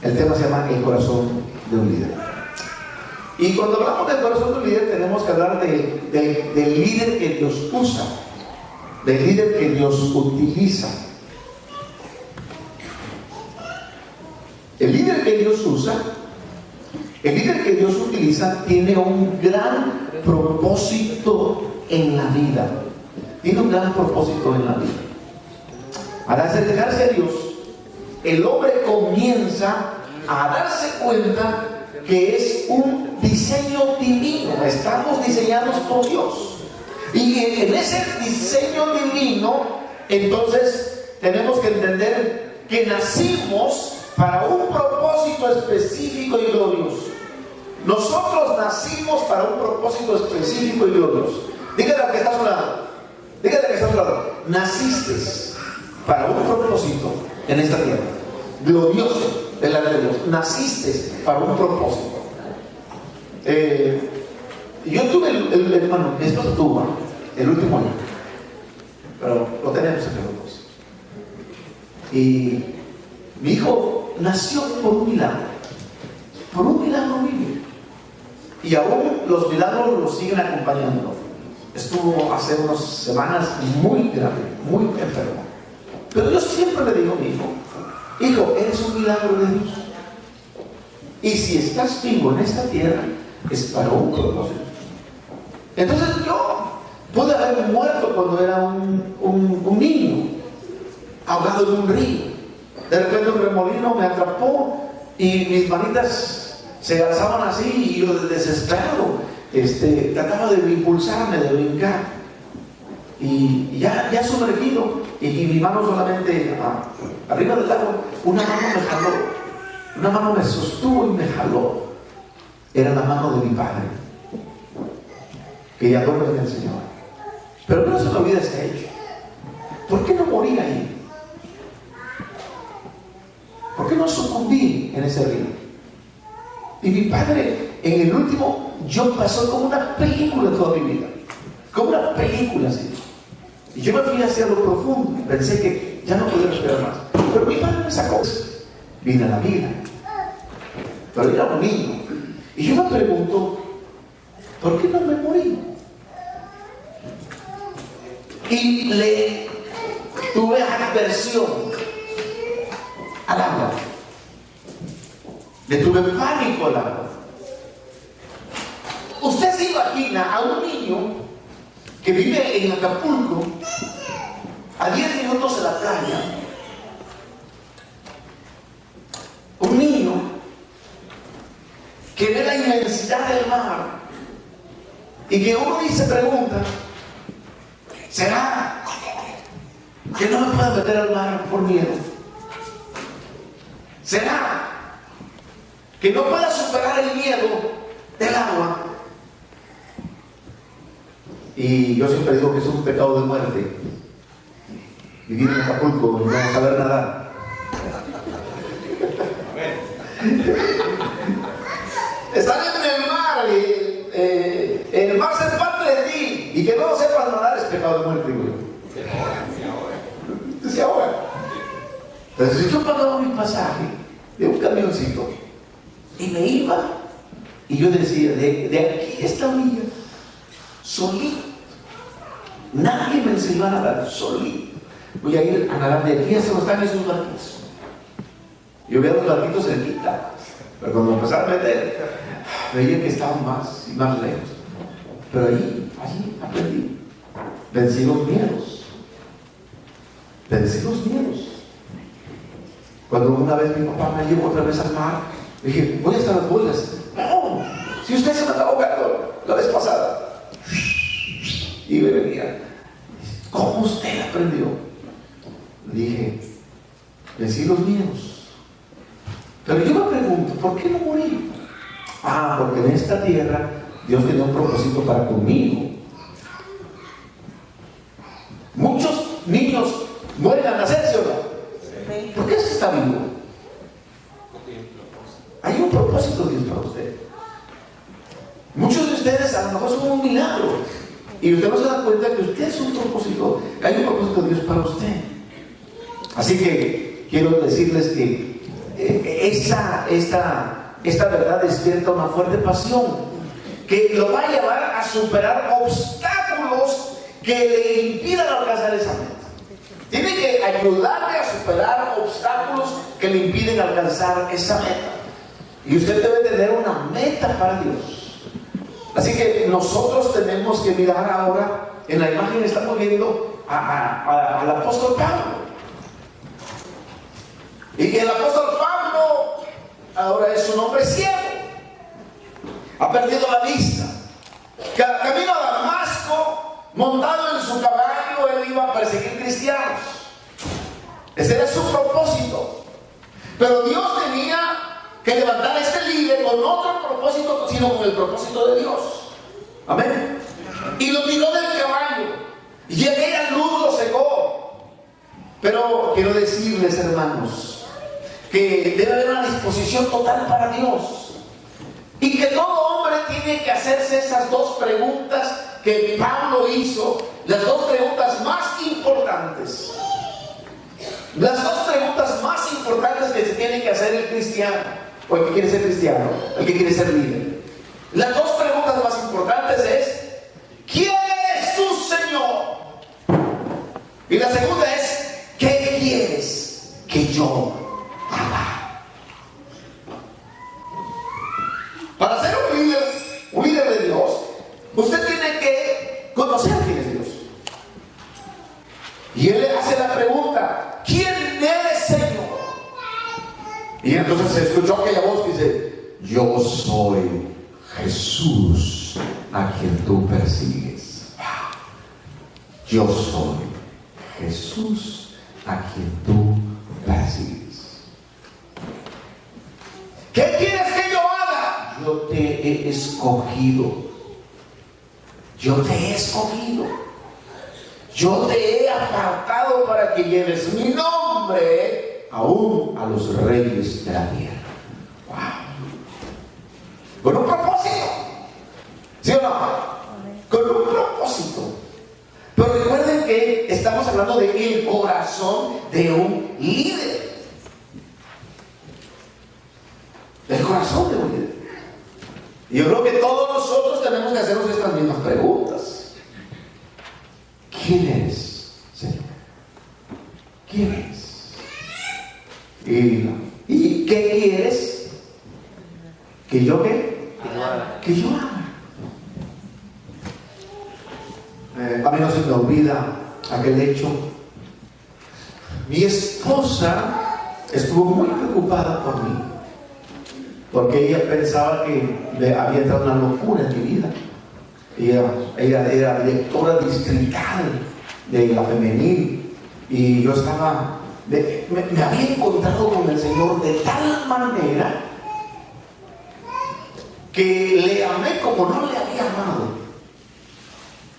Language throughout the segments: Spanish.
El tema se llama el corazón de un líder. Y cuando hablamos del corazón de un líder, tenemos que hablar del líder que Dios usa, del líder que Dios utiliza. El líder que Dios usa, el líder que Dios utiliza, tiene un gran propósito en la vida. Tiene un gran propósito en la vida. Al acercarse a Dios, el hombre comienza a darse cuenta que es un diseño divino. Estamos diseñados por Dios. Y en ese diseño divino, entonces tenemos que entender que nacimos para un propósito específico y glorioso. Nosotros nacimos para un propósito específico y glorioso. Dígale al que está a su lado. Dígale al que está a su lado. Naciste para un propósito en esta tierra. Glorioso delante de Dios. Naciste para un propósito. Yo tuve el hermano, mi esposa tuvo el último año. Pero lo tenemos entre los dos. Y mi hijo nació por un milagro. Por un milagro vivo. Y aún los milagros lo siguen acompañando. Estuvo hace unas semanas muy grave, muy enfermo. Pero yo siempre le digo a mi hijo, eres un milagro de Dios. Y si estás vivo en esta tierra, es para un propósito. Entonces yo pude haber muerto cuando era un niño, ahogado en un río. De repente un remolino me atrapó y mis manitas se alzaban así y yo desesperado trataba de impulsarme, de brincar. Y ya sumergido y mi mano solamente arriba del agua, una mano me jaló, una mano me sostuvo y me jaló. Era la mano de mi padre, que ya duerme en el Señor. Pero no se me olvida ese hecho. ¿Por qué no morí ahí? ¿Por qué no sucumbí en ese río? Y mi padre, en el último, yo pasó como una película toda mi vida. Como una película así. Y yo me fui hacia lo profundo. Pensé que ya no podía respirar más. Pero mi padre me sacó. Vine a la vida. Pero era un niño. Y yo me pregunto, ¿por qué no me morí? Y le tuve aversión al agua. Le tuve pánico al agua. Usted se imagina a un niño que vive en Acapulco, a 10 minutos de la playa. Un niño que ve la inmensidad del mar y que uno se pregunta, ¿será que no me puedo meter al mar por miedo? ¿Será que no pueda superar el miedo del agua? Y yo siempre digo que es un pecado de muerte vivir en Acapulco y no saber nadar. Estar en el mar, el mar ser parte de ti y que no sepas nadar es pecado de muerte, güey. Se ahoga. Entonces yo pagaba mi pasaje de un camioncito y me iba y yo decía, de aquí a esta orilla, solito, nadie me enseñó a nadar, solito. Voy a ir a nadar de aquí hasta donde están esos barquitos. Yo veía los barquitos cerquita, pero cuando me empezaron a meter, veía que estaban más y más lejos. Pero allí aprendí. Vencí los miedos. Vencí los miedos. Cuando una vez mi papá me llevó otra vez al mar, dije, voy hasta las bolas. No, si usted se me estaba ahogando la vez pasada. Y me venía, ¿cómo usted aprendió? Dije, vencí los miedos. Pero yo me pregunto, ¿por qué no morí? Porque en esta tierra Dios tenía un propósito para conmigo. Muchos niños mueren al nacer, ¿sí o no? ¿Por qué se está vivo? Hay un propósito de Dios para usted. Muchos de ustedes a lo mejor son un milagro y usted no se da cuenta que usted es un propósito. Hay un propósito de Dios para usted. Así que quiero decirles que esta verdad despierta una fuerte pasión que lo va a llevar a superar obstáculos que le impidan alcanzar esa meta. Tiene que ayudarle a superar obstáculos que le impiden alcanzar esa meta. Y usted debe tener una meta para Dios. Así que nosotros tenemos que mirar ahora, en la imagen estamos viendo al apóstol Pablo. Y el apóstol Pablo ahora es un hombre ciego. Ha perdido la vista. Camino a Damasco, montado en su caballo, él iba a perseguir cristianos. Ese era su propósito. Pero Dios tenía que levantar a este líder con otro propósito, sino con el propósito de Dios. Amén. Y lo tiró del caballo. Y aquella luz lo cegó. Pero quiero decirles, hermanos, que debe haber una disposición total para Dios. Y que todo hombre tiene que hacerse esas dos preguntas que Pablo hizo, las dos preguntas más importantes. Las dos preguntas más importantes que se tiene que hacer el cristiano, o el que quiere ser cristiano, el que quiere ser líder. Las dos preguntas más importantes es: ¿quién es tu Señor? Y la segunda es: ¿qué quieres que yo haga? Para ser un líder de Dios, usted tiene que conocer quién es Dios. Y él le hace la pregunta: ¿quién eres, Señor? Y entonces se escuchó aquella voz que dice: yo soy Jesús a quien tú persigues. Yo soy Jesús a quien tú persigues. ¿Qué quieres que yo haga? Yo te he escogido. Yo te he escogido. Yo te he apartado para que lleves mi nombre aún a los reyes de la tierra. ¡Wow! Con un propósito. ¿Sí o no? Con un propósito. Pero recuerden que estamos hablando del corazón de un líder. El corazón de un líder. Y yo creo que todos nosotros tenemos que hacernos estas mismas preguntas. ¿Quién eres, Señor? ¿Quién eres? ¿Y qué quieres? ¿Que yo qué? Que yo haga. A mí no se me olvida aquel hecho. Mi esposa estuvo muy preocupada por mí, porque ella pensaba que había entrado una locura en mi vida. Ella era directora distrital de la femenil, y yo estaba, me había encontrado con el Señor de tal manera que le amé como no le había amado,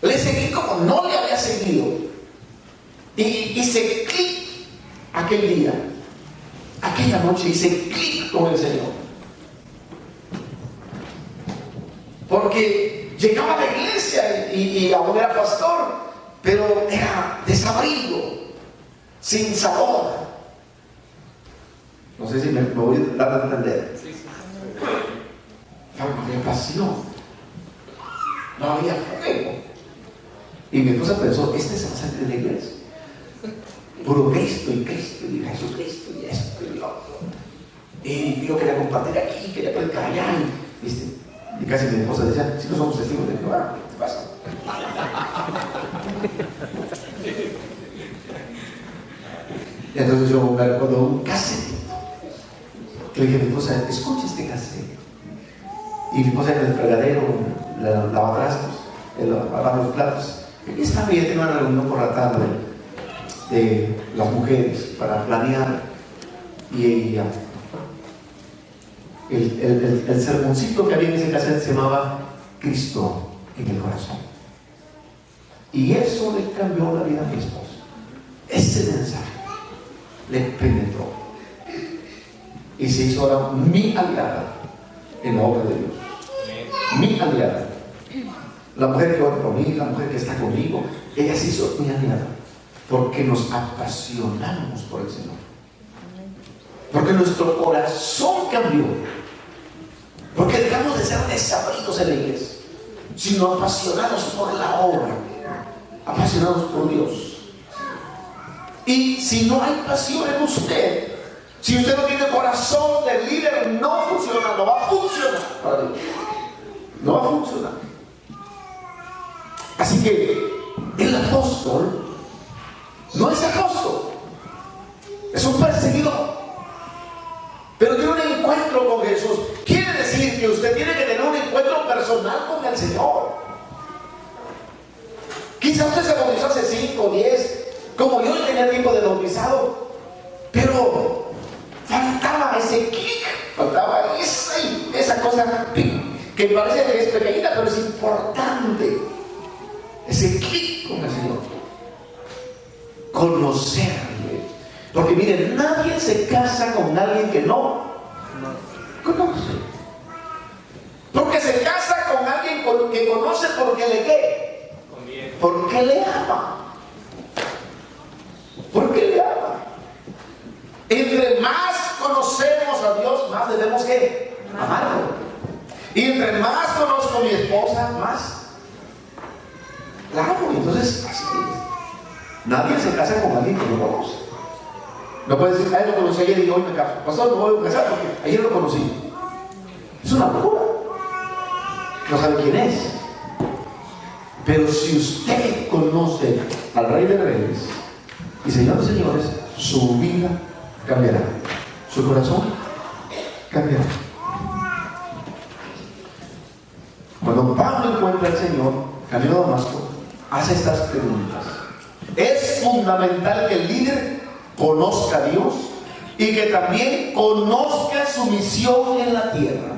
le seguí como no le había seguido, y hice clic aquel día, aquella noche, hice clic con el Señor, porque llegaba a la iglesia y aún era pastor, pero era desabrido, sin sabor. No sé si me voy a dar a entender. Sí. No había pasión, no había fuego. Y mi esposa pensó: este es el sangre de la iglesia. Puro Cristo y Cristo y Jesucristo y esto y lo otro. Y yo quería compartir aquí, quería predicar allá. Y casi mi esposa decía: si no somos testigos de Jehová, ¿qué te pasa? Y entonces yo me acuerdo un casetito. Yo dije a mi esposa: escucha este cassette. Y mi esposa en el fregadero, lavatrastos, lavar los platos. Y esta vez tenía una reunión por la tarde de las mujeres para planear. Y ella, el sermoncito que había en ese cassette se llamaba Cristo en el corazón. Y eso le cambió la vida a mi esposa. Ese mensaje le penetró y se hizo ahora mi aliada en la obra de Dios. Mi aliada. La mujer que ora por mí, la mujer que está conmigo, ella se hizo mi aliada porque nos apasionamos por el Señor. Porque nuestro corazón cambió. Porque dejamos de ser desabridos en la iglesia, sino apasionados por la obra, apasionados por Dios. Y si no hay pasión en usted, si usted no tiene corazón de líder, no funciona, no va a funcionar para Dios. No va a funcionar. Así que el apóstol no es apóstol, es un perseguidor. Pero tiene un encuentro con Jesús. Quiere decir que usted tiene que tener un encuentro personal con el Señor. Quizás usted se bautizó hace 5 o 10, como yo tenía tiempo de bautizado, pero faltaba ese clic, faltaba esa cosa que parece que es pequeñita, pero es importante. Ese clic con el Señor. Conocerle. Porque miren, nadie se casa con alguien que no conoce. Porque se casa con alguien que conoce porque le ¿qué? Porque le ama. Porque le ama. Entre más conocemos a Dios, más debemos ¿qué? Amarlo. Y entre más conozco a mi esposa, más la amo. Entonces, así es. Nadie se casa con alguien que no conoce. No puede decir, lo conocí ayer y hoy me caso. Pastor, no voy a casar porque ayer lo conocí. Es una locura. No sabe quién es. Pero si usted conoce al Rey de Reyes y Señor de Señores, su vida cambiará. Su corazón cambiará. Cuando Pablo encuentra al Señor, camino a Damasco, hace estas preguntas. Es fundamental que el líder conozca a Dios y que también conozca su misión en la tierra.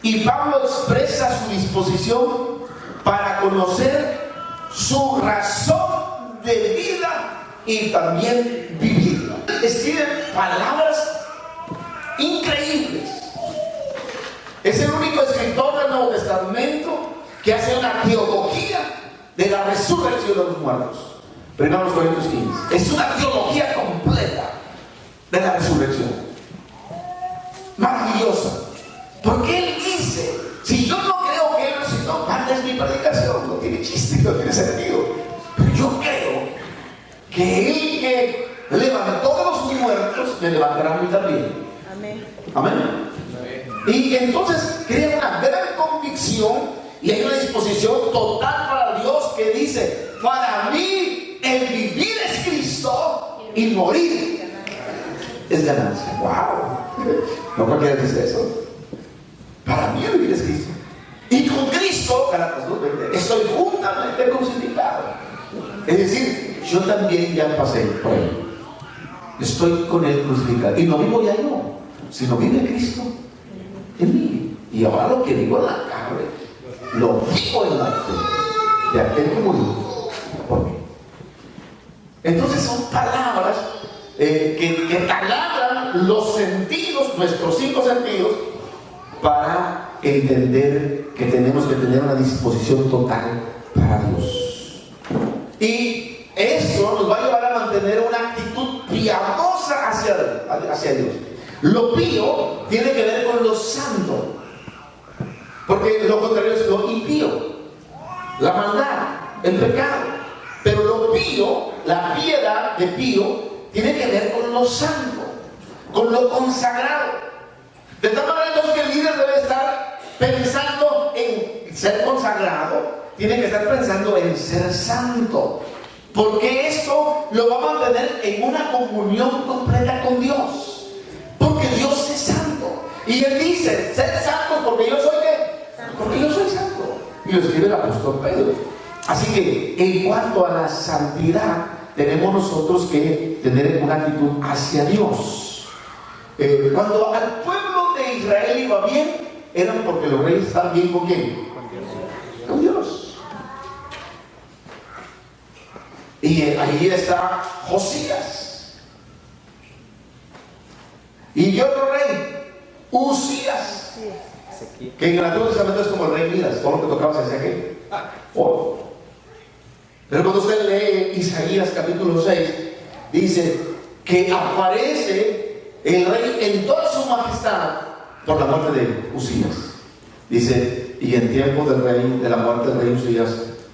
Y Pablo expresa su disposición para conocer su razón de vida y también vivirla. Escriben palabras increíbles. Es el único escritor del Nuevo Testamento que hace una teología de la resurrección de los muertos. 1 Corintios 15. Es una teología completa de la resurrección. Maravillosa. Porque él dice, si yo no creo que él resucitó, ¿cuál es mi predicación? No tiene chiste, no tiene sentido. Pero yo creo que él que levantó de los muertos, me levantará a mí también. Amén. Amén. Y entonces crea una gran convicción y hay una disposición total para Dios que dice, para mí el vivir es Cristo y morir es ganancia. ¡Wow! No cualquiera dice eso. Para mí el vivir es Cristo. Y con Cristo, Gálatas 2:20, estoy juntamente crucificado. Es decir, yo también ya pasé por él. Estoy con él crucificado. Y no vivo ya yo, sino vive Cristo en mí. Y ahora lo que vivo en la carne, lo vivo en la fe de aquel que murió por mí. Entonces son palabras que taladran los sentidos, nuestros 5 sentidos, para entender que tenemos que tener una disposición total para Dios. Y eso nos va a llevar a mantener una actitud piadosa hacia Dios. Lo pío tiene que ver con lo santo, porque lo contrario es lo impío, la maldad, el pecado. Pero lo pío, la piedad de pío, tiene que ver con lo santo, con lo consagrado. De tal manera entonces que el líder debe estar pensando en ser consagrado, tiene que estar pensando en ser santo, porque esto lo va a mantener en una comunión completa con Dios, porque Dios es santo. Y él dice, ser santo porque yo soy ¿qué? Porque yo soy santo. Y lo escribe el apóstol Pedro. Así que en cuanto a la santidad, tenemos nosotros que tener una actitud hacia Dios. Cuando al pueblo de Israel iba bien, eran porque los reyes estaban bien con ¿quién? Con Dios. Y ahí está Josías. Y otro rey, Usías, que en el Antiguo Testamento es como el rey Midas, todo lo que tocaba se hacía ¿qué? Oro. Pero cuando usted lee Isaías capítulo 6, dice que aparece el rey en toda su majestad por la muerte de Usías. Dice, y en tiempo de la muerte del rey Usías,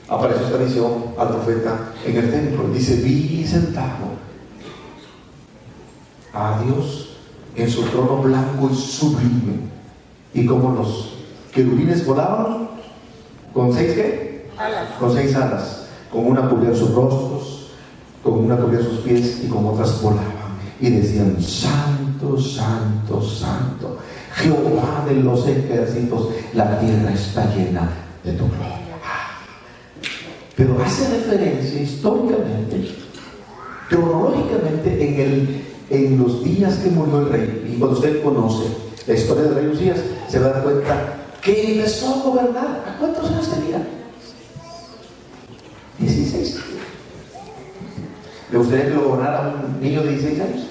apareció esta visión al profeta en el templo. Dice, vi sentado a Dios en su trono blanco y sublime, y como los querubines volaban con 6 ¿qué? Alas. Con 6 alas, con una cubría sus rostros, con una cubría sus pies, y con otras volaban y decían, santo, santo, santo, Jehová de los ejércitos, la tierra está llena de tu gloria. Pero hace referencia históricamente, cronológicamente, en los días que murió el rey. Y cuando usted conoce la historia del rey Usías, se va a dar cuenta que empezó a gobernar. ¿A cuántos años tenía? 16. ¿Le gustaría que lo gobernara un niño de 16 años?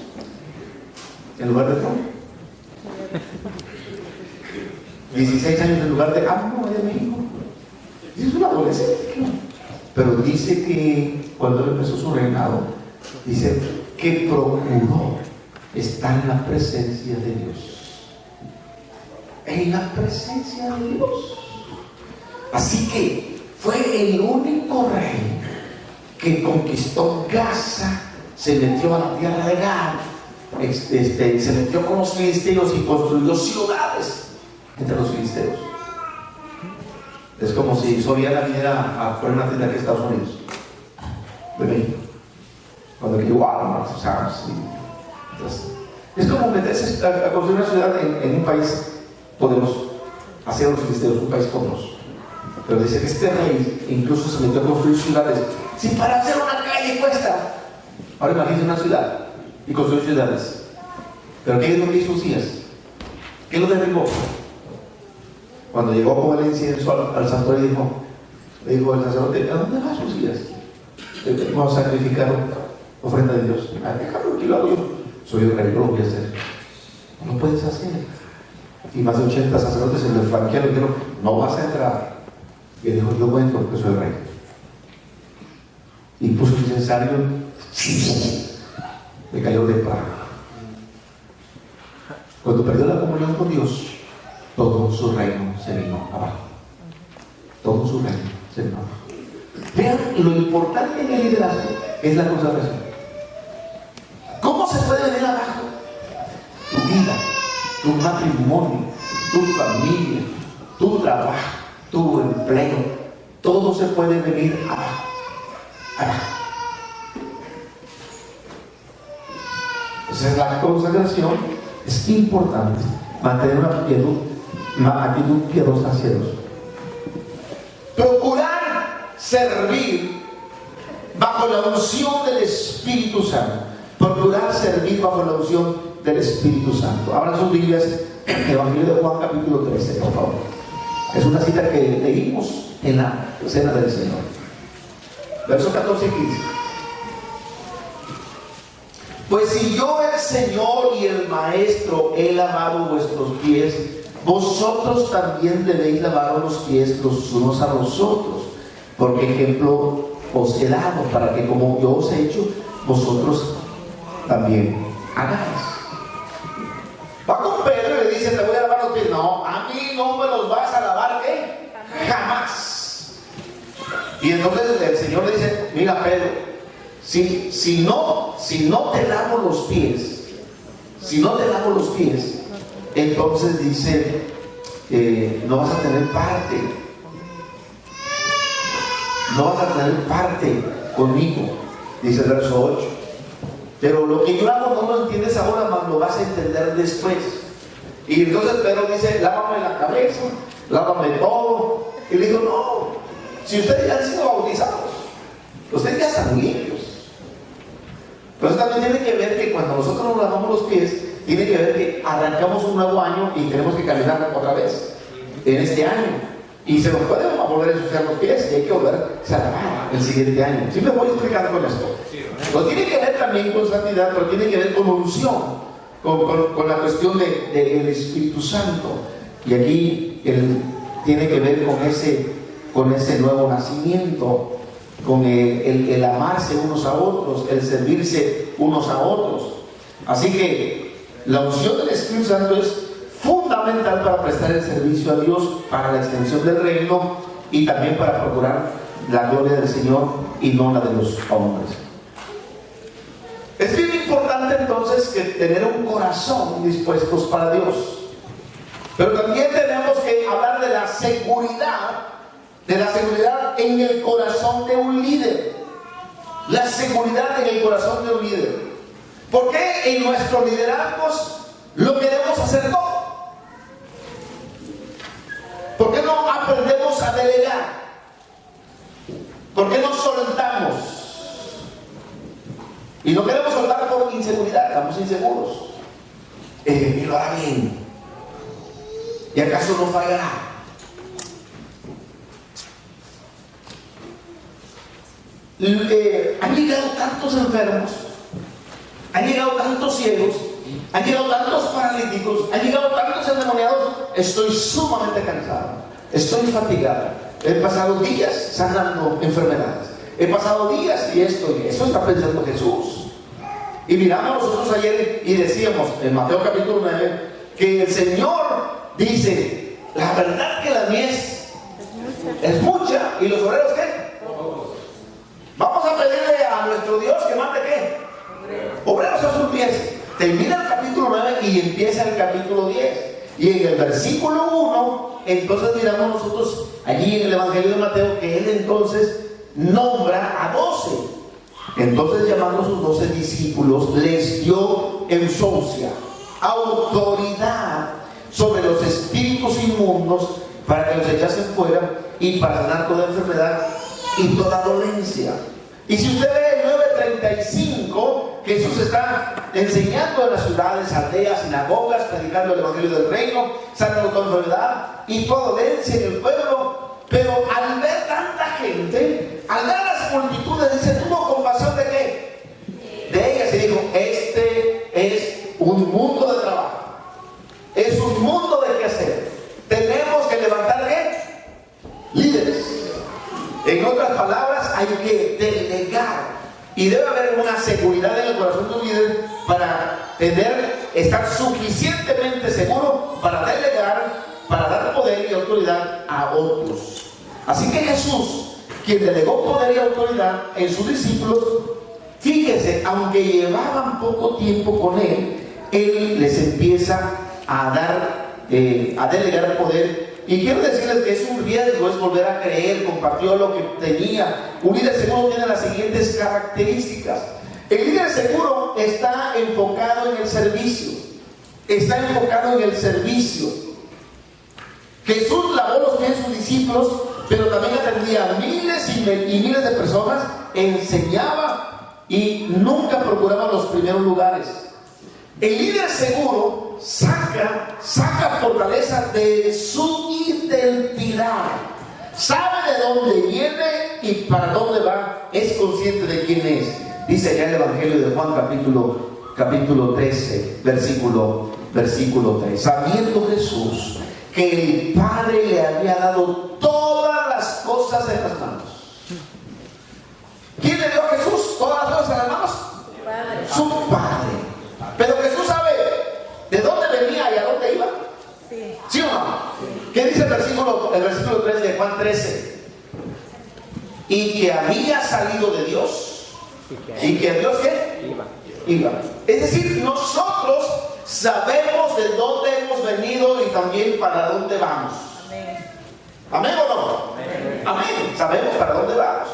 ¿En lugar de Trump? 16 años en lugar de de México. Es un adolescente. Pero dice que cuando él empezó su reinado, dice que procuró estar en la presencia de Dios. En la presencia de Dios. Así que fue el único rey que conquistó Gaza, se metió a la tierra de Gad, se metió con los filisteos y construyó ciudades entre los filisteos. Es como si Soriana viniera a poner una tienda aquí en Estados Unidos, de México. Cuando aquí Walmart, Sam's. Es como meterse a construir una ciudad en un país poderoso, hacia los filisteos, un país poderoso. Pero dice que este rey incluso se metió a construir ciudades. Si para hacer una calle cuesta, ahora imagínense una ciudad y construir ciudades. Pero ¿qué es lo que hizo Usías? ¿Qué lo derribó? Cuando llegó con el incienso al santuario, le dijo el sacerdote, ¿a dónde vas, Usías? Vamos a sacrificar ofrenda de Dios. Déjalo, aquí lo hago yo. Soy el rey, no lo voy a hacer. No lo puedes hacer. Y más de 80 sacerdotes se le flanquearon y dijeron, no vas a entrar. Y él dijo, yo cuento porque soy el rey. Y puso el incensario, le cayó de praga. Cuando perdió la comunión con Dios, todo su reino se vino abajo. Todo su reino se vino abajo. Vean lo importante en el liderazgo es la consagración. ¿Cómo se puede venir abajo? Tu vida, tu matrimonio, tu familia, tu trabajo, tu empleo, todo se puede venir abajo. Entonces la consagración es importante, mantener una actitud piadosa hacia Dios. Procurar servir bajo la unción del Espíritu Santo. Procurar servir bajo la unción del Espíritu Santo. Abran sus Biblias en el Evangelio de Juan capítulo 13, por favor. Es una cita que leímos en la cena del Señor. Versos 14 y 15. Pues si yo, el Señor y el Maestro, he lavado vuestros pies, vosotros también debéis lavar los pies los unos a los otros, porque ejemplo os he dado, para que como yo os he hecho, vosotros también hagáis. Va con Pedro y le dice, te voy a lavar los pies. No, a mí no me los vas a lavar, ¿qué? Jamás. Y entonces el Señor le dice, mira Pedro, si no te lavo los pies, entonces dice, no vas a tener parte conmigo, dice el verso 8. Pero lo que yo hago no lo entiendes ahora, mas lo vas a entender después. Y entonces Pedro dice, lávame la cabeza, lávame todo. Y le digo, no, si ustedes ya han sido bautizados, ustedes ya están limpios. Pero eso también tiene que ver que cuando nosotros nos lavamos los pies, tiene que ver que arrancamos un nuevo año y tenemos que caminar otra vez en este año. Y se nos puede volver a ensuciar los pies y hay que volver a lavar el siguiente año. Sí me voy explicando con esto. No tiene que ver también con santidad, pero tiene que ver con unción, con la cuestión del Espíritu Santo. Y aquí tiene que ver con ese nuevo nacimiento, con el amarse unos a otros, el servirse unos a otros. Así que La unción del Espíritu Santo es fundamental para prestar el servicio a Dios, para la extensión del reino y también para procurar la gloria del Señor y no la de los hombres. Es bien importante entonces que tener un corazón dispuestos para Dios. Pero también tenemos que hablar de la seguridad en el corazón de un líder. La seguridad en el corazón de un líder. ¿Por qué en nuestros liderazgos lo queremos hacer todo? ¿Por qué no aprendemos a delegar? ¿Por qué no soltamos? Y no queremos soltar por inseguridad, estamos inseguros. Y lo hará bien. ¿Y acaso no fallará? Han llegado tantos enfermos, han llegado tantos ciegos, han llegado tantos paralíticos, han llegado tantos endemoniados. Estoy sumamente cansado, estoy fatigado. He pasado días sanando enfermedades, he pasado días y esto está pensando Jesús. Y miramos nosotros ayer y decíamos en Mateo capítulo 9 que el Señor dice: la verdad que la mies es mucha y los obreros ¿qué? Vamos a pedirle a nuestro Dios que mande ¿qué? Obreros a sus pies. Termina el capítulo 9 y empieza el capítulo 10. Y en el versículo 1, entonces miramos nosotros allí en el Evangelio de Mateo que él entonces nombra a 12. Entonces, llamando a sus 12 discípulos, les dio exousia, autoridad sobre los espíritus inmundos para que los echasen fuera y para sanar toda enfermedad y toda dolencia. Y si usted ve el 9:35, Jesús está enseñando en las ciudades, aldeas, sinagogas, predicando el Evangelio del Reino, sanando toda enfermedad y toda dolencia en el pueblo. Pero al ver tanta gente, al ver a las multitudes, dice, tuvo compasión de ¿qué? De ellas, y dijo: este es un mundo de trabajo, es un mundo de qué hacer. Tenemos que levantar ¿qué? Líderes. En otras palabras, hay que delegar. Y debe haber una seguridad en el corazón de un líder para estar suficientemente seguro para delegar, para dar poder y autoridad a otros. Así que Jesús, quien delegó poder y autoridad en sus discípulos, fíjese, aunque llevaban poco tiempo con él les empieza a delegar poder. Y quiero decirles que es un riesgo, es volver a creer. Compartió lo que tenía. Un líder seguro tiene las siguientes características. El líder seguro está enfocado en el servicio. Está enfocado en el servicio. Jesús lavó los pies de sus discípulos, pero también atendía a miles y miles de personas, enseñaba y nunca procuraba los primeros lugares. El líder seguro saca fortaleza de su identidad. Sabe de dónde viene y para dónde va. Es consciente de quién es. Dice ya el Evangelio de Juan capítulo 13, versículo 3. Sabiendo Jesús que el Padre le había dado todas las cosas en las manos. ¿Quién le dio a Jesús todas las cosas en las manos? Su Padre. Pero Jesús sabe de dónde venía y a dónde iba. ¿Sí o no? ¿Qué dice el versículo 3 de Juan 13? Y que había salido de Dios. ¿Y que Dios qué? Iba. Es decir, nosotros sabemos de dónde hemos venido y también para dónde vamos. ¿Amén o no? Amén. Sabemos para dónde vamos.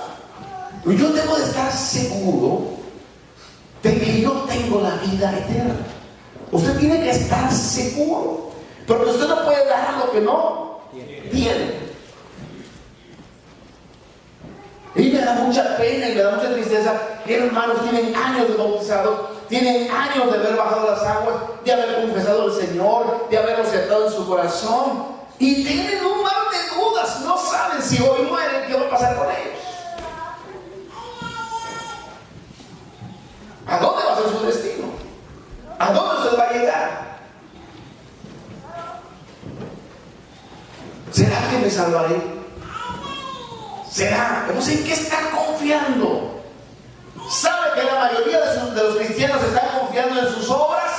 Yo debo de estar seguro de que yo tengo la vida eterna. Usted tiene que estar seguro, porque usted no puede dar lo que no tiene. Y me da mucha pena y me da mucha tristeza que hermanos tienen años de bautizados, tienen años de haber bajado las aguas, de haber confesado al Señor, de haberlo aceptado en su corazón, y tienen un mar de dudas. No saben si hoy mueren, qué va a pasar con ellos. ¿A dónde va a ser su destino? ¿A dónde usted va a llegar? ¿Será que me salvaré? ¿Será? No sé en qué está confiando. ¿Sabe que la mayoría de los cristianos están confiando en sus obras?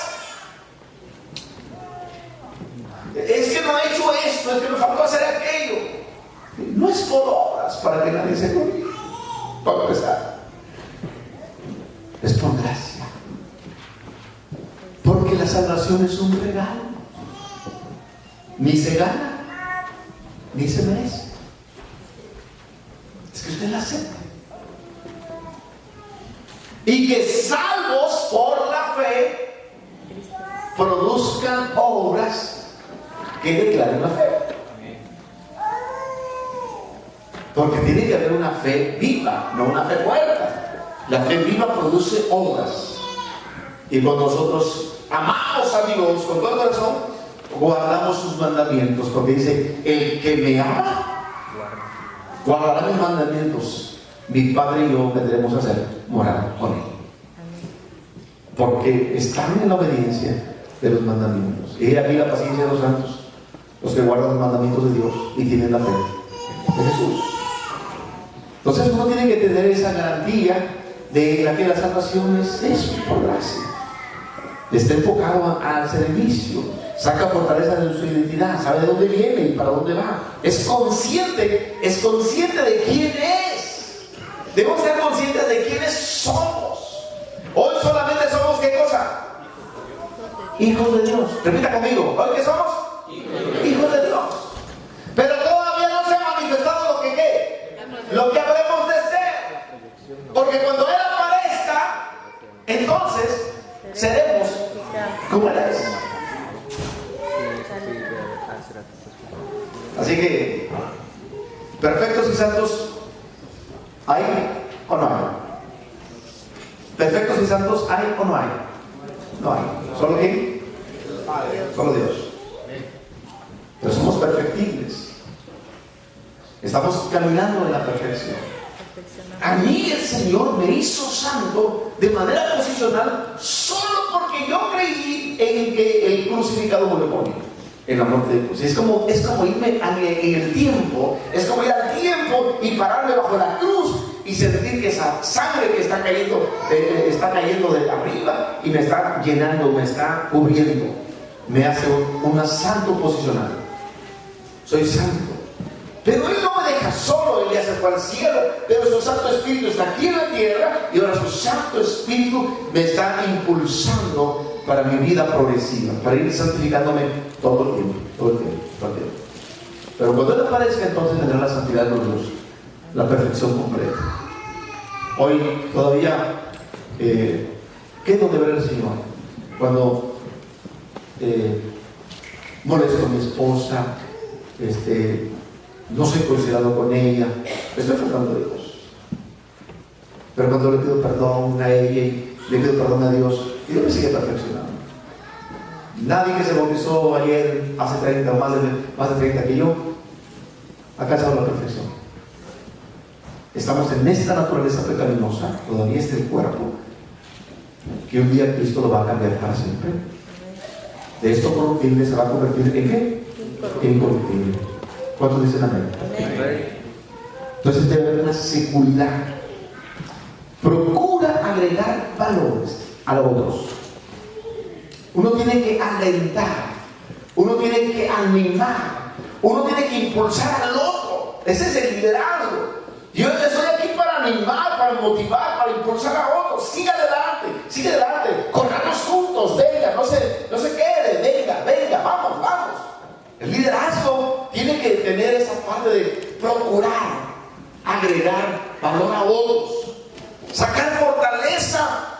Es que no he hecho esto, es que me faltó hacer aquello. No es por obras para que nadie se gloríe. Para empezar, es por gracia. Porque la salvación es un regalo. Ni se gana, ni se merece. Es que usted la acepta. Y que salvos por la fe produzcan obras que declaren la fe. Porque tiene que haber una fe viva, no una fe muerta. La fe viva produce obras. Y cuando nosotros amamos a Dios con todo el corazón, guardamos sus mandamientos. Porque dice, el que me ama, guardará mis mandamientos. Mi Padre y yo vendremos a hacer morar con Él. Porque están en la obediencia de los mandamientos. Y aquí la paciencia de los santos, los que guardan los mandamientos de Dios y tienen la fe de Jesús. Entonces uno tiene que tener esa garantía de que la salvación es eso, por gracia. Está enfocado al servicio, saca fortaleza de su identidad, sabe de dónde viene y para dónde va. Es consciente de quién es. Debemos ser conscientes de quiénes somos. Hoy solamente somos, ¿qué cosa? Hijos de Dios. Repita conmigo, ¿hoy qué somos? Hijos de Dios. Pero todavía no se ha manifestado lo que ¿qué? Lo que habremos de ser. Porque cuando Él aparezca, entonces seremos como Él es. Así que, perfectos y santos, ¿hay o no hay? ¿Perfectos y santos hay o no hay? No hay. ¿Solo quién? Solo Dios. Pero somos perfectibles. Estamos caminando en la perfección. A mí el Señor me hizo santo de manera posicional solo porque yo creí en que el crucificado me lo ponía, en la muerte de cruz. Es como irme en el tiempo, es como ir al tiempo y pararme bajo la cruz y sentir que esa sangre que está cayendo de arriba y me está llenando, me está cubriendo, me hace un santo posicional. Soy santo. Pero Él no me deja solo, Él ya se fue al cielo, pero su Santo Espíritu está aquí en la tierra y ahora su Santo Espíritu me está impulsando para mi vida progresiva, para ir santificándome todo el tiempo. Pero cuando Él aparezca, entonces tendrá la santidad de Dios, la perfección completa. Hoy todavía, ¿qué es lo de ver al Señor? Cuando molesto a mi esposa, no soy considerado con ella, estoy faltando a Dios. Pero cuando le pido perdón a ella y le pido perdón a Dios, Dios me sigue perfeccionando. Nadie que se bautizó ayer, hace 30 o más de 30 que yo, ha alcanzado la perfección. Estamos en esta naturaleza pecaminosa, todavía está el cuerpo, que un día Cristo lo va a cambiar para siempre. De esto corruptible se va a convertir en ¿qué? Incorruptible. ¿Cuántos dicen amén? Entonces debe haber una seguridad. Procura agregar valores a los otros. Uno tiene que alentar, uno tiene que animar, uno tiene que impulsar al otro. Ese es el liderazgo. Yo estoy aquí para animar, para motivar, para impulsar a otros. Sigue adelante, corramos juntos, venga, no se quede, venga, vamos. El liderazgo tiene que tener esa parte de procurar agregar valor a otros, sacar fortaleza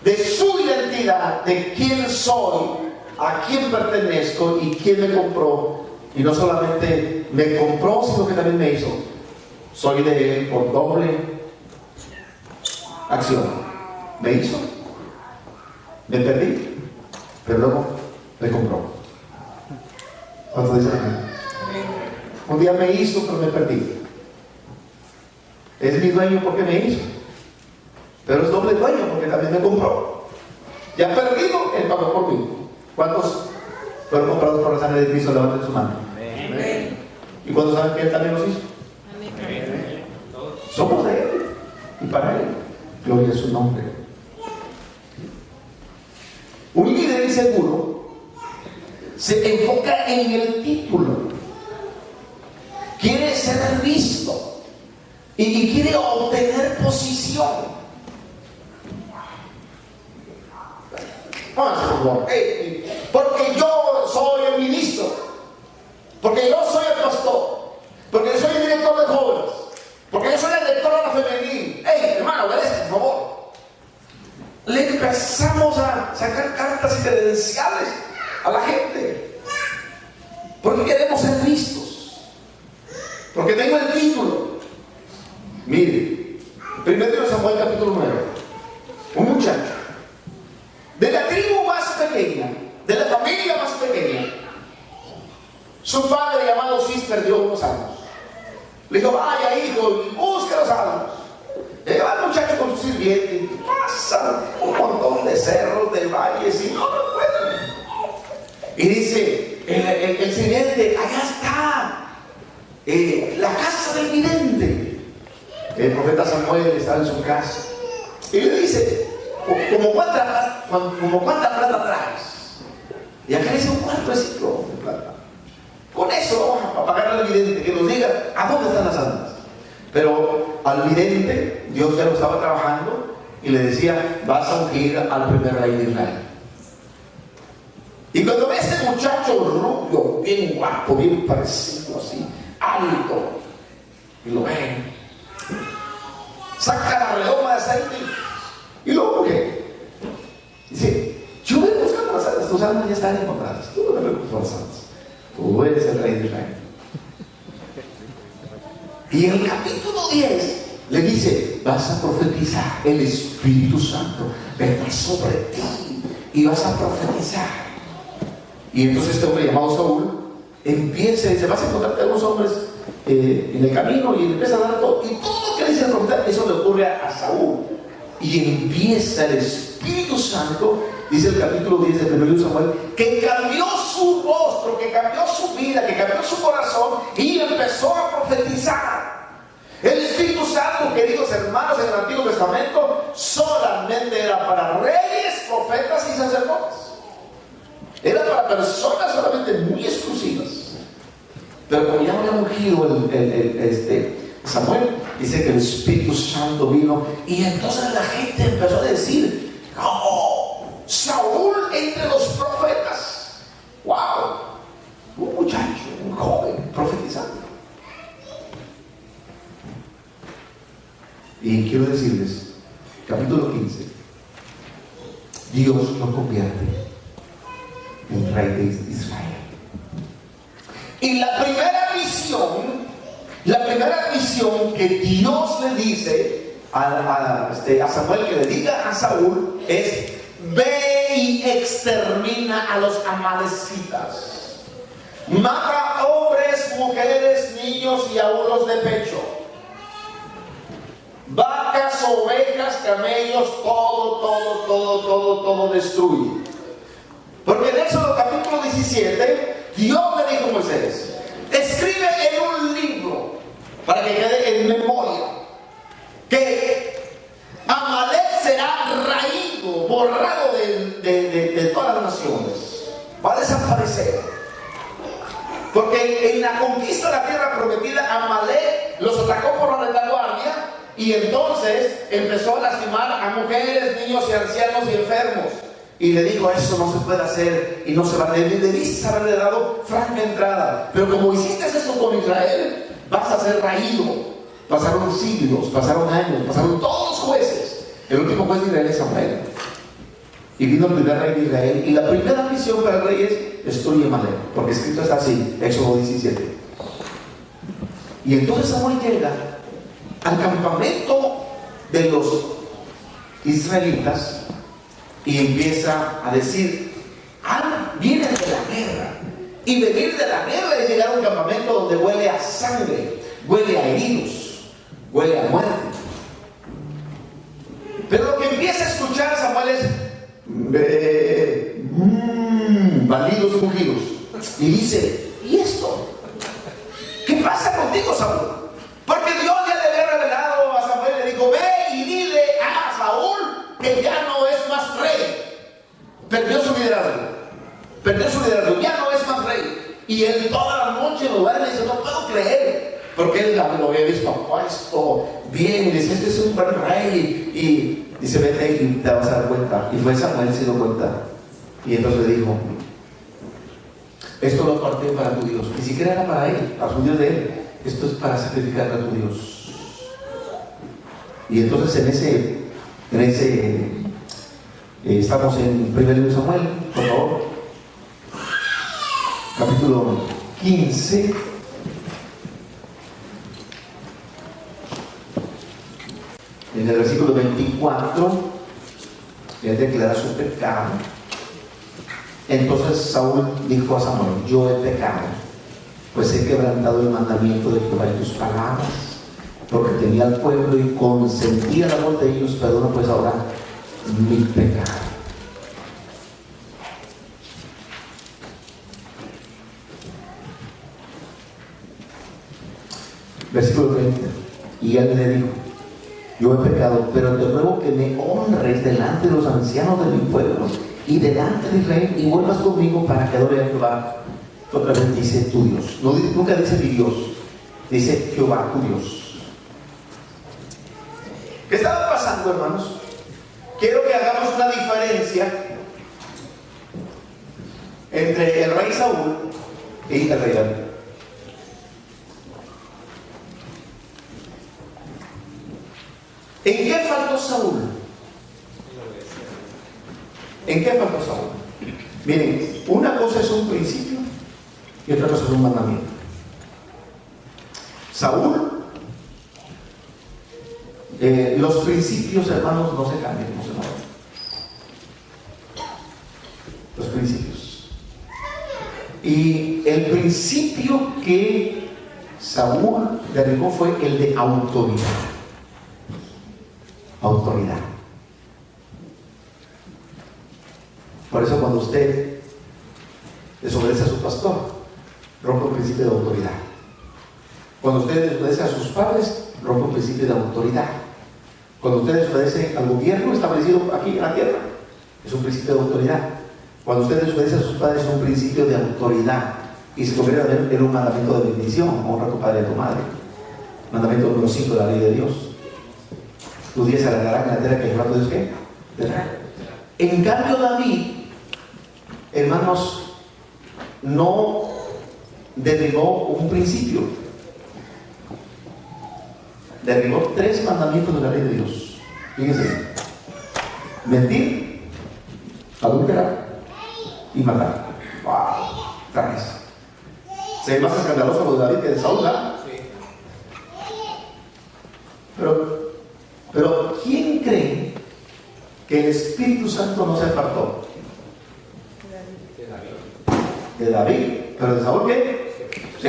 de su identidad, de quién soy, a quién pertenezco y quién me compró. Y no solamente me compró, sino que también me hizo. Soy de Él por doble acción. Me hizo, me perdí, pero luego me compró. ¿Cuánto dicen amén? Un día me hizo, pero me perdí. Es mi dueño porque me hizo, pero es doble dueño porque también me compró. Ya perdido, Él pagó por mí. ¿Cuántos fueron comprados por la sangre de Cristo? Levanten su mano. Amén. ¿Y cuántos saben que Él también los hizo? Amén. Somos de Él y para Él. Gloria a su nombre. Un líder inseguro se enfoca en el título. Quiere ser visto y quiere obtener posición. Vamos, por favor. Porque yo soy el ministro, porque yo soy el pastor, porque yo soy el director de jóvenes, porque yo soy el director de la femenil. Hermano, obedece, por favor. Le empezamos a sacar cartas y credenciales a la gente, porque queremos ser vistos, porque tengo el título. Mire, 1 Samuel capítulo 9, un muchacho de la tribu más pequeña, de la familia más pequeña, su padre llamado Cis perdió unos años. Le dijo: vaya hijo y busque los almas. Lleva al muchacho con su sirviente y pasa un montón de cerros, de valles y no lo pueden. Y dice el sirviente: allá está la casa del vidente. El profeta Samuel estaba en su casa y le dice: ¿Como cuánta plata traes? Y acá dice: un cuartecito de plata. Con eso vamos a pagarle al vidente que nos diga a dónde están las almas. Pero al vidente Dios ya lo estaba trabajando y le decía: vas a ungir al primer rey de Israel. Y cuando ve a ese muchacho rubio, bien guapo, bien parecido así, alto, y lo ven, saca la redoma de aceite y lo unge. Dice: yo voy a buscar las almas, tus almas ya están encontradas, tú no me preocupes por las almas, tú eres el rey de Israel. Y en el capítulo 10 le dice: vas a profetizar, el Espíritu Santo vendrá sobre ti y vas a profetizar. Y entonces este hombre llamado Saúl empieza y dice: vas a encontrarte a unos hombres en el camino, y empieza a dar todo. Y todo lo que dice el profeta, eso le ocurre a Saúl. Y empieza el Espíritu Santo, dice el capítulo 10 de 1 Samuel, que cambió su rostro, que cambió su vida, que cambió su corazón y empezó a profetizar. El Espíritu Santo, queridos hermanos, en el Antiguo Testamento solamente era para reyes, profetas y sacerdotes. Era para personas solamente muy exclusivas. Pero como ya había ungido Samuel, dice que el Espíritu Santo vino y entonces la gente empezó a decir: ¡oh! Saúl entre los profetas. ¡Wow! Un muchacho, un joven profetizando. Y quiero decirles, capítulo 15, Dios lo convierte en rey de Israel. Y la primera misión que Dios le dice a Samuel que le diga a Saúl es: ve y extermina a los amalecitas, mata hombres, mujeres, niños y aún los de pecho, vacas, ovejas, camellos, todo destruye. Porque en Éxodo capítulo 17 Dios le dijo a Moisés: escribe en un libro para que quede en memoria que Amalek será raído, borrado de todas las naciones, va a desaparecer. Porque en la conquista de la tierra prometida, Amalek los atacó por la retaguardia y entonces empezó a lastimar a mujeres, niños y ancianos y enfermos. Y le dijo: eso no se puede hacer y no se va a hacer. Debiste haberle dado franca entrada, pero como hiciste eso con Israel, vas a ser raído. Pasaron siglos, pasaron años, pasaron todos los jueces. El último juez de Israel es Samuel. Y vino el primer rey de Israel. Y la primera misión para el rey es: destruye Amalek. Porque escrito está así, Éxodo 17. Y entonces Samuel llega al campamento de los israelitas y empieza a decir: vienen de la guerra. Y venir de la guerra es llegar a un campamento donde huele a sangre, huele a heridos, huele a muerte. Pero lo que empieza a escuchar Samuel es balidos y mugidos. Y dice: ¿y esto? ¿Qué pasa contigo, Saúl? Porque Dios ya le había revelado a Samuel, le dijo: ve y dile a Saúl ya no es más rey. Perdió su liderazgo, ya no Y él toda la noche lo duerme y dice, no puedo creer. Porque él lo había visto puesto bien, y dice, este es un buen rey. Y dice, vete y te vas a dar cuenta. Y fue Samuel, se dio cuenta. Y entonces le dijo, esto lo aparté para tu Dios. Ni siquiera era para él, para su Dios de él. Esto es para sacrificar a tu Dios. Y entonces en ese estamos en 1 Samuel, por favor. Capítulo 15. En el versículo 24, él declara su pecado. Entonces Saúl dijo a Samuel, yo he pecado, pues he quebrantado el mandamiento de Jehová en tus palabras, porque tenía al pueblo y consentía la voz de ellos, perdona pues ahora mi pecado. Versículo 30. Y él le dijo, yo he pecado, pero te ruego que me honres delante de los ancianos de mi pueblo y delante de Israel, y vuelvas conmigo para que adore a Jehová. Otra vez dice tu Dios. No, nunca dice mi Dios, dice Jehová tu Dios. ¿Qué estaba pasando, hermanos? Quiero que hagamos una diferencia entre el rey Saúl y el rey David. ¿En qué faltó Saúl? ¿En qué faltó Saúl? Miren, una cosa es un principio y otra cosa es un mandamiento. Saúl, los principios, hermanos, no se cambian, no se mueven. Los principios. Y el principio que Saúl derribó fue el de autoridad. Autoridad. Por eso cuando usted desobedece a su pastor, rompe el principio de autoridad. Cuando usted desobedece a sus padres, rompe el principio de autoridad. Cuando usted desobedece al gobierno establecido aquí en la tierra, es un principio de autoridad. Cuando usted desobedece a sus padres, es un principio de autoridad. Y se convierte en un mandamiento de bendición. Honra a tu padre y a tu madre. Mandamiento número 5 de la ley de Dios. Tus días se alargarán en la tierra que Jehová tu Dios ¿qué? En cambio David, hermanos, no derribó un principio. Derribó 3 mandamientos de la ley de Dios. Fíjense: mentir, adulterar y matar. ¡Wow! ¿Sabes? Se ve más escandaloso lo de David que de Saúl, ¿verdad? Pero ¿quién cree que el Espíritu Santo no se apartó? De David. ¿Pero de Saúl qué? Sí,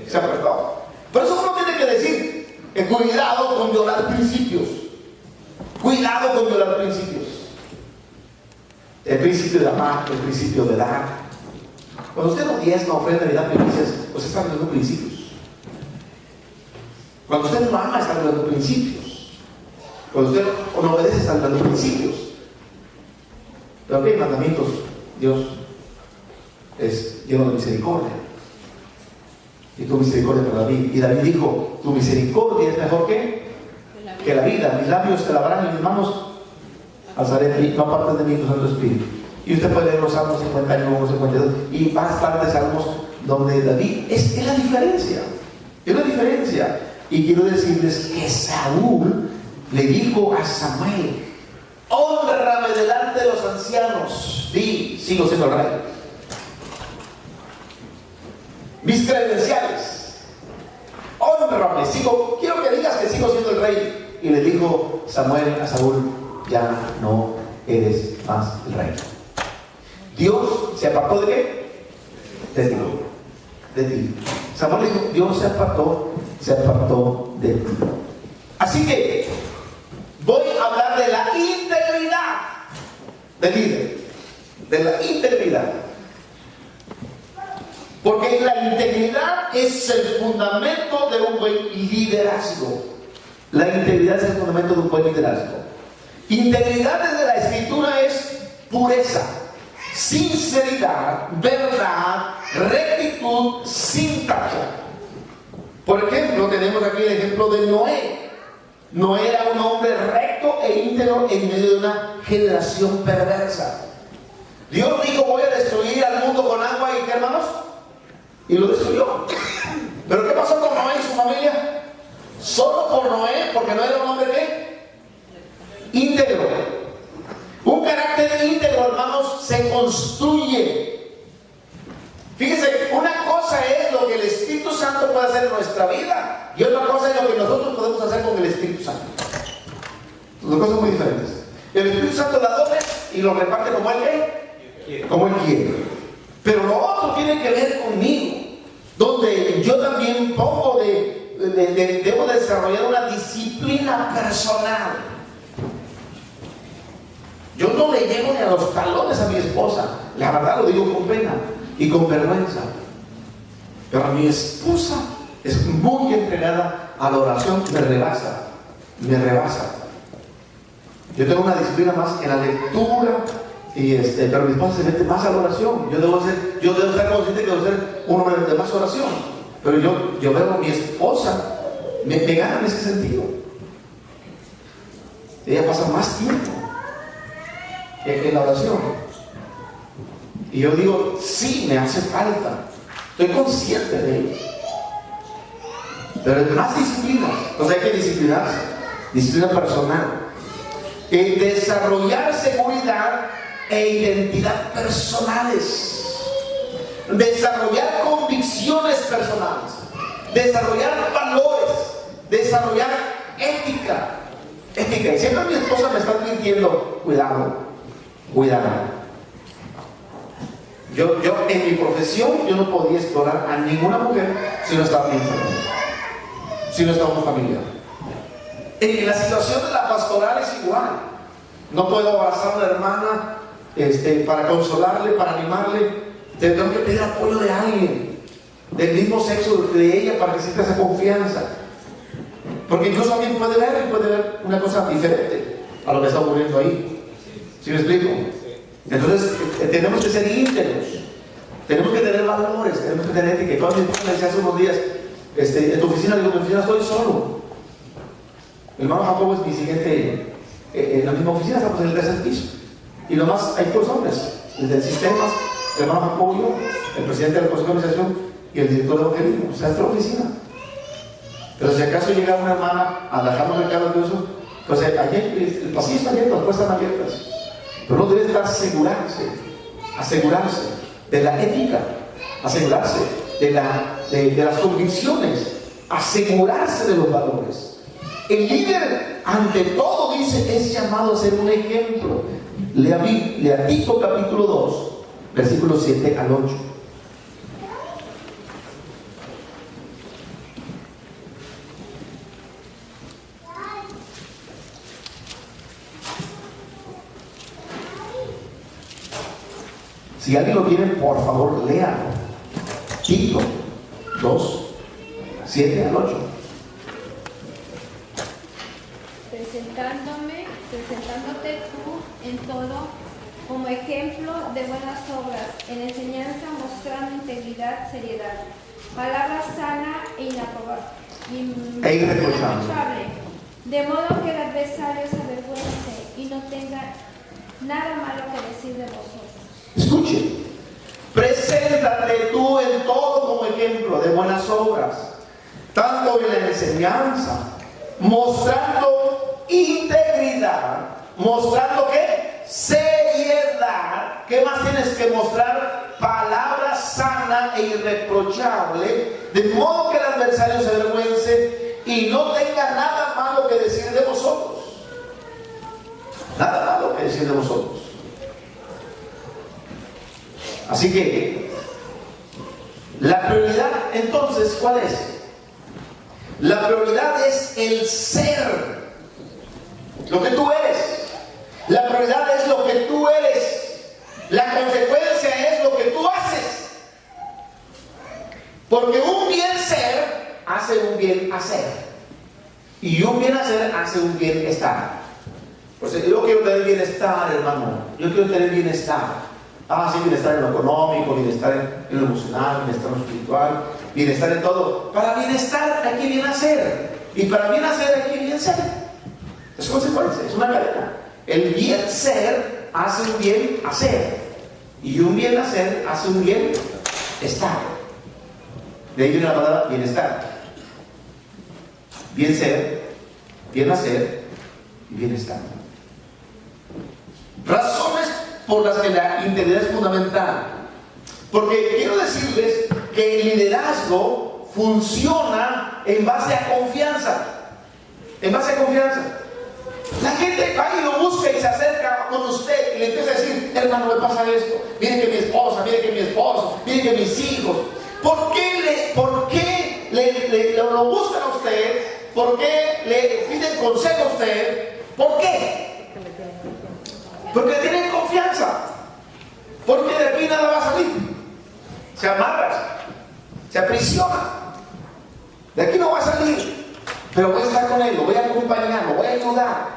se apartó. Pero eso no tiene que decir cuidado con violar principios. Cuidado con violar principios. El principio de amar, el principio de dar. Cuando usted no diezma, ofrenda y da primicias, usted está violando principios. Cuando usted no ama, está violando principios. Cuando usted no obedece, está violando principios. Pero ¿qué mandamientos? Dios es lleno de misericordia. Y tu misericordia para David. Y David dijo: tu misericordia es mejor que la vida. Mis labios te lavarán y mis manos alzaré de ti. No apartes de mí tu Santo Espíritu. Y usted puede leer los Salmos 51, 52 y más tarde Salmos donde David es la diferencia. Es la diferencia. Y quiero decirles que Saúl le dijo a Samuel: hónrame delante de los ancianos. Di, sigo siendo el rey. Mis credenciales, hónrame, quiero que digas que sigo siendo el rey. Y le dijo Samuel a Saúl: ya no eres más el rey. Dios se apartó de qué? De ti. De ti. Samuel dijo: Dios se apartó de ti. Así que voy a hablar de la integridad del líder. De la integridad. Porque la integridad es el fundamento de un buen liderazgo. La integridad es el fundamento de un buen liderazgo. Integridad desde la Escritura es pureza, sinceridad, verdad, rectitud rectitud sin tacha. Por ejemplo, tenemos aquí el ejemplo de Noé. Noé era un hombre recto e íntegro en medio de una generación perversa. Dios dijo: voy a destruir al mundo con agua, y ¿qué, hermanos? Y lo destruyó. Pero ¿qué pasó con Noé y su familia? Solo por Noé, porque no era un hombre ¿qué? Íntegro. Un carácter íntegro, hermanos, se construye. Fíjense, una cosa es lo que el Espíritu Santo puede hacer en nuestra vida, y otra cosa es lo que nosotros podemos hacer con el Espíritu Santo. Son dos cosas muy diferentes. El Espíritu Santo da dones y lo reparte como Él quiere. Como Él quiere. Pero lo otro tiene que ver conmigo, donde yo también pongo debo desarrollar una disciplina personal. Yo no le llego ni a los talones a mi esposa, la verdad lo digo con pena y con vergüenza, pero mi esposa es muy entregada a la oración, me rebasa. Yo tengo una disciplina más en la lectura, pero mi esposa se mete más a la oración. Yo debo estar consciente que debo ser un hombre de más oración, pero yo veo a mi esposa me gana en ese sentido. Ella pasa más tiempo en la oración, y yo digo: sí, me hace falta, estoy consciente de ello, pero es más disciplina. Entonces hay que disciplinarse, disciplina personal, desarrollar seguridad e identidad personales, desarrollar convicciones personales, desarrollar valores, desarrollar ética. Y siempre mi esposa me está advirtiendo: cuidado. Yo en mi profesión, yo no podía explorar a ninguna mujer si no estaba mi familia, si no estaba una familia. En la situación de la pastoral es igual. No puedo abrazar a una hermana para consolarle, para animarle. Tengo que pedir apoyo de alguien del mismo sexo de ella para que sienta esa confianza, porque incluso alguien puede ver una cosa diferente a lo que está ocurriendo ahí. ¿Sí me explico? Entonces tenemos que ser íntegros, tenemos que tener valores, tenemos que tener ética. Cuando mi esposa me decía hace unos días: en tu oficina, digo, en mi oficina estoy solo. El hermano Jacobo es mi siguiente, en la misma oficina, estamos en el tercer piso, y nomás hay dos hombres, desde el sistema, el hermano Jacobo y yo, el presidente del consejo de administración y el director de evangelismo. O sea, es la oficina. Pero si acaso llega una hermana a dejarnos el cargo de eso, pues allí el pasillo está abierto, las puertas están abiertas. Pero uno debe asegurarse de la ética, asegurarse de las convicciones, asegurarse de los valores. El líder, ante todo, dice, es llamado a ser un ejemplo. Lea Tito capítulo 2, versículos 7 al 8. Si alguien lo tiene, por favor, léalo. Tito 2, 7 al 8. Presentándote tú en todo como ejemplo de buenas obras, en enseñanza mostrando integridad, seriedad, palabra sana e irreprochable, de modo que el adversario se avergüence y no tenga nada malo que decir de vosotros. Escuche: preséntate tú en todo como ejemplo de buenas obras, tanto en la enseñanza, mostrando integridad, mostrando ¿qué? Seriedad. ¿Qué más tienes que mostrar? Palabra sana e irreprochable, de modo que el adversario se avergüence y no tenga nada malo que decir de vosotros. Nada malo que decir de vosotros. Así que la prioridad, entonces, ¿cuál es? La prioridad es el ser, lo que tú eres. La prioridad es lo que tú eres. La consecuencia es lo que tú haces. Porque un bien ser hace un bien hacer, y un bien hacer hace un bien estar. Pues yo quiero tener bienestar, hermano. Yo quiero tener bienestar. Sí, bienestar en lo económico, bienestar en lo emocional, bienestar en lo espiritual, bienestar en todo. Para bienestar hay que bien hacer. Y para bien hacer hay que bien ser. Es consecuencia, es una cadena. El bien ser hace un bien hacer. Y un bien hacer hace un bien estar. De ahí viene la palabra bienestar. Bien ser, bien hacer y bienestar. Razones por las que la integridad es fundamental. Porque quiero decirles que el liderazgo funciona en base a confianza. En base a confianza. La gente va y lo busca y se acerca con usted y le empieza a decir: hermano, me pasa esto, mire que mi esposa, mire que mi esposo, mire que mis hijos. ¿Por qué lo buscan a usted? ¿Por qué le piden consejo a usted? ¿Por qué? Porque le tienen confianza. Porque de aquí nada va a salir. Se amarra, se aprisiona. De aquí no va a salir. Pero voy a estar con él, lo voy a acompañar, lo voy a ayudar.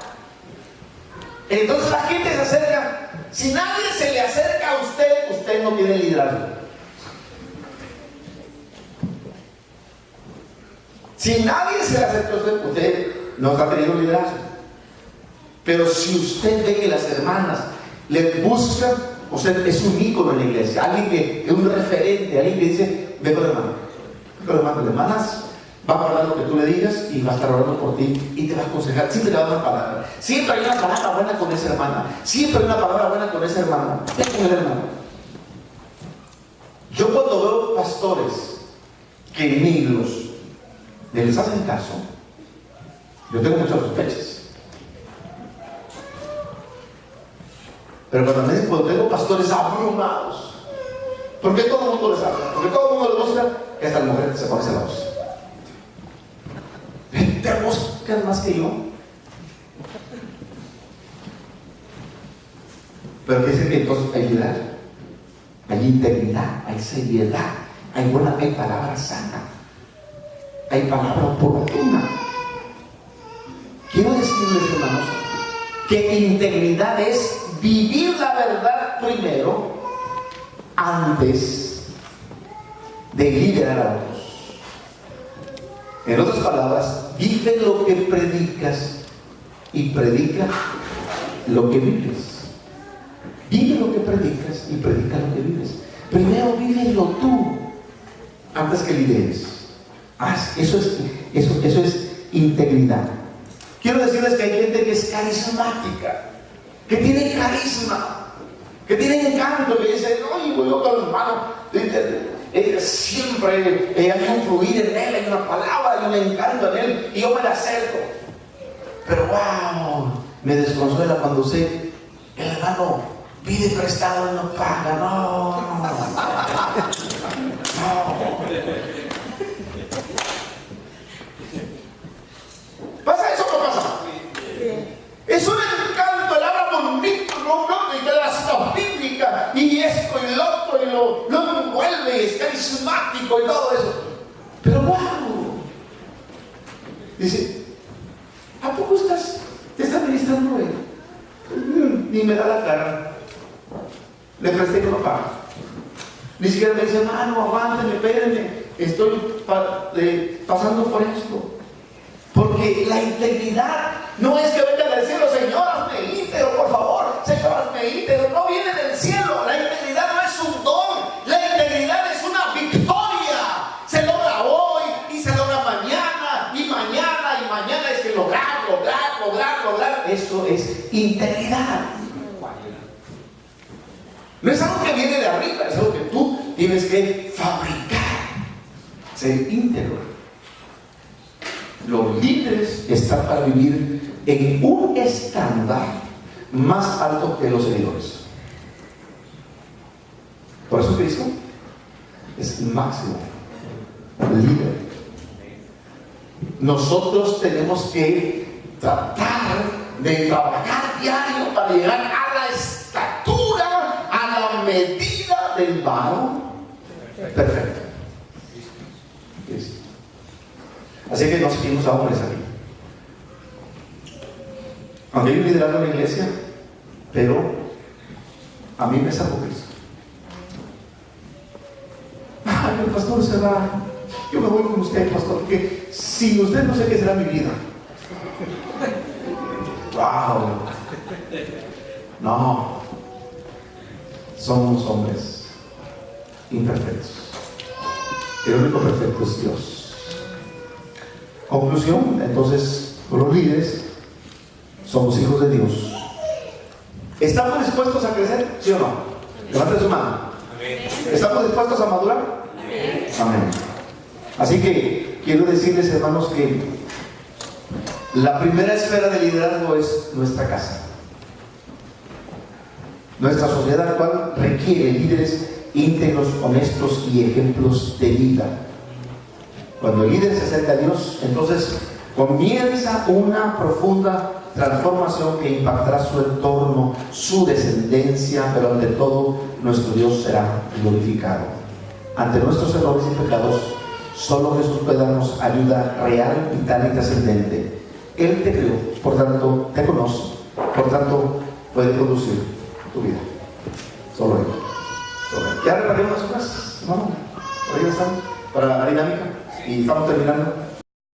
Entonces la gente se acerca. Si nadie se le acerca a usted, usted no tiene liderazgo. Si nadie se le acerca a usted, usted no está teniendo liderazgo. Pero si usted ve que las hermanas le buscan, usted es un ícono en la iglesia, alguien que es un referente, alguien que dice: ve con el hermano, las hermanas va a hablar lo que tú le digas y va a estar orando por ti y te va a aconsejar, siempre le va a dar una palabra, siempre hay una palabra buena con esa hermana, siempre hay una palabra buena con esa hermana. Ven con el hermano. Yo cuando veo pastores que ni les hacen caso, yo tengo muchas sospechas. Pero cuando tengo pastores abrumados, ¿por qué todo el mundo les habla? Porque todo el mundo les busca, que hasta la mujer se pone celosa. ¿Te buscan más que yo? Pero que dice que entonces hay liderazgo, hay integridad, hay seriedad, hay palabra sana, hay palabra oportuna. Quiero decirles, hermanos, que integridad es vivir la verdad primero antes de liderar a otros. En otras palabras, vive lo que predicas y predica lo que vives. Vive lo que predicas y predica lo que vives. Primero vívelo tú antes que lideres. Eso es integridad. Quiero decirles que hay gente que es carismática, que tiene carisma, que tiene encanto, que dice: oye, voy yo con los hermanos, siempre hay un fluir en él, hay una palabra, hay un encanto en él, y yo me la acerco. Pero wow, me desconsuela cuando sé: el hermano pide prestado y no paga. No. ¿Pasa eso o no pasa? Es un encanto, el habla bonito, no y te da las citas bíblicas y esto y lo otro y lo envuelve, es carismático y todo eso. Pero wow, dice: ¿a poco te está ministrando él? Ni me da la cara. Le presté que no paga. Ni siquiera me dice: hermano, aguánteme, espérenme, estoy pasando por esto. Porque la integridad no es que vengan del cielo: Señor, hazme íntegro, por favor, Señor, hazme íntegro. No viene del cielo. La integridad no es un don, la integridad es una victoria. Se logra hoy y se logra mañana y mañana y mañana. Es que lograr. Eso es integridad. No es algo que viene de arriba, es algo que tú tienes que fabricar. Ser íntegro. Los líderes están para vivir en un estándar más alto que los seguidores. Por eso Cristo es el máximo líder. Nosotros tenemos que tratar de trabajar diario para llegar a la estatura, a la medida del varón perfecto. Así que no seguimos a hombres aquí. Aunque hay un liderazgo en la iglesia, pero a mí me salvó Cristo. el pastor se va, yo me voy con usted, pastor, porque sin usted no sé qué será mi vida. ¡Wow! No, somos hombres imperfectos. El único perfecto es Dios. Conclusión, entonces, los líderes somos hijos de Dios. ¿Estamos dispuestos a crecer? ¿Sí o no? Levanten su mano. ¿Estamos dispuestos a madurar? Amén. Así que quiero decirles, hermanos, que la primera esfera de liderazgo es nuestra casa. Nuestra sociedad actual requiere líderes íntegros, honestos y ejemplos de vida. Cuando el líder se acerca a Dios, entonces comienza una profunda transformación que impactará su entorno, su descendencia, pero ante todo nuestro Dios será glorificado. Ante nuestros errores y pecados, solo Jesús puede darnos ayuda real, vital y trascendente. Él te creó, por tanto te conoce, por tanto puede conducir tu vida. Solo Él. Solo Él. ¿Ya repartimos las cosas? ¿No? ¿Por ahí están? ¿Para la dinámica? Y estamos terminando.